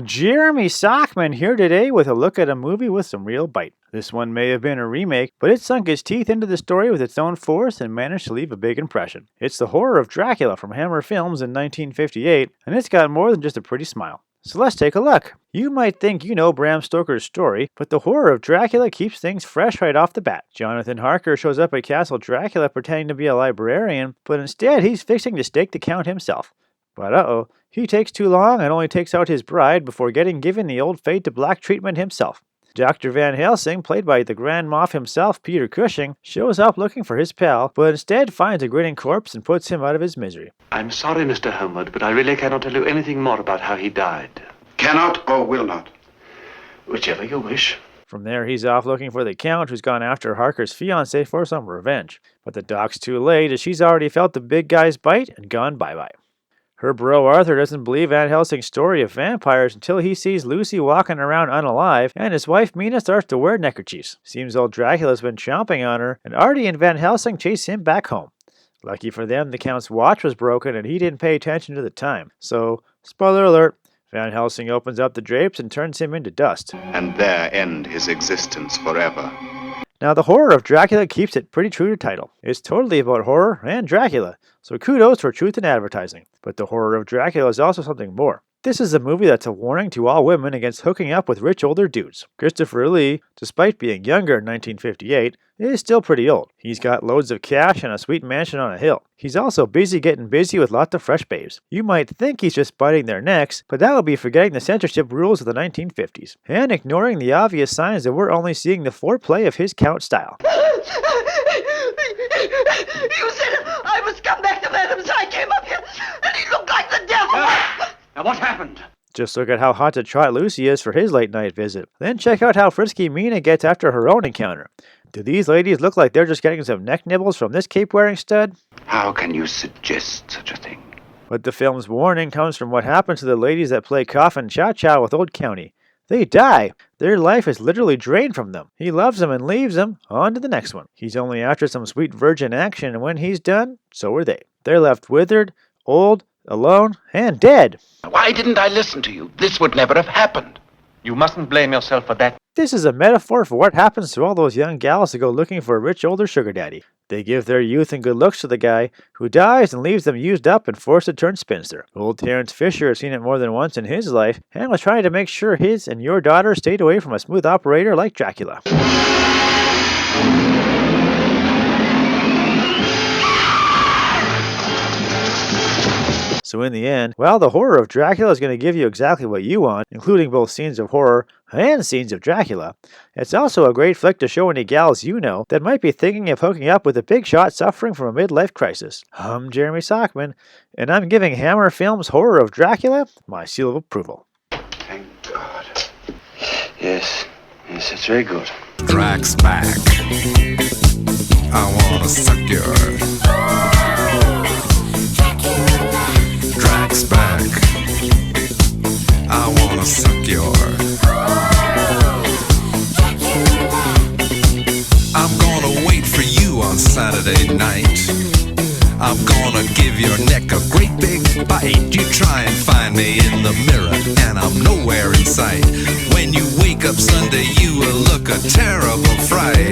Jeremy Sockman here today with a look at a movie with some real bite. This one may have been a remake, but it sunk its teeth into the story with its own force and managed to leave a big impression. It's the horror of Dracula from Hammer Films in 1958, and it's got more than just a pretty smile. So let's take a look. You might think you know Bram Stoker's story, but the horror of Dracula keeps things fresh right off the bat. Jonathan Harker shows up at Castle Dracula pretending to be a librarian, but instead he's fixing to stake the Count himself. But uh-oh, he takes too long and only takes out his bride before getting given the old fade to black treatment himself. Dr. Van Helsing, played by the Grand Moff himself, Peter Cushing, shows up looking for his pal, but instead finds a grinning corpse and puts him out of his misery. I'm sorry, Mr. Homewood, but I really cannot tell you anything more about how he died. Cannot or will not? Whichever you wish. From there, he's off looking for the Count, who's gone after Harker's fiancée for some revenge. But the doc's too late, as she's already felt the big guy's bite and gone bye-bye. Her bro Arthur doesn't believe Van Helsing's story of vampires until he sees Lucy walking around unalive, and his wife Mina starts to wear neckerchiefs. Seems old Dracula's been chomping on her, and Artie and Van Helsing chase him back home. Lucky for them, the Count's watch was broken and he didn't pay attention to the time. So, spoiler alert, Van Helsing opens up the drapes and turns him into dust. And there end his existence forever. Now, the horror of Dracula keeps it pretty true to title. It's totally about horror and Dracula, so kudos for truth in advertising. But the horror of Dracula is also something more. This is a movie that's a warning to all women against hooking up with rich older dudes. Christopher Lee, despite being younger in 1958, is still pretty old. He's got loads of cash and a sweet mansion on a hill. He's also busy getting busy with lots of fresh babes. You might think he's just biting their necks, but that would be forgetting the censorship rules of the 1950s, and ignoring the obvious signs that we're only seeing the foreplay of his Count style. You said I was come back to Madam, so I came up here, and he looked like the devil! Now what happened? Just look at how hot to trot Lucy is for his late-night visit. Then check out how frisky Mina gets after her own encounter. Do these ladies look like they're just getting some neck nibbles from this cape-wearing stud? How can you suggest such a thing? But the film's warning comes from what happens to the ladies that play Coffin Cha-Cha with Old County. They die. Their life is literally drained from them. He loves them and leaves them. On to the next one. He's only after some sweet virgin action, and when he's done, so are they. They're left withered, old, alone, and dead. Why didn't I listen to you? This would never have happened. You mustn't blame yourself for that. This is a metaphor for what happens to all those young gals that go looking for a rich older sugar daddy. They give their youth and good looks to the guy, who dies and leaves them used up and forced to turn spinster. Old Terence Fisher has seen it more than once in his life, and was trying to make sure his and your daughter stayed away from a smooth operator like Dracula. So in the end, well, the horror of Dracula is going to give you exactly what you want, including both scenes of horror and scenes of Dracula. It's also a great flick to show any gals you know that might be thinking of hooking up with a big shot suffering from a midlife crisis. I'm Jeremy Sockman, and I'm giving Hammer Films' horror of Dracula my seal of approval. Thank God. Yes, it's very good. Drac's back. I wanna suck your. Drac's back. I wanna suck your. I'm gonna wait for you on Saturday night. I'm gonna give your neck a great big bite. You try and find me in the mirror, and I'm nowhere in sight. When you wake up Sunday, you will look a terrible fright.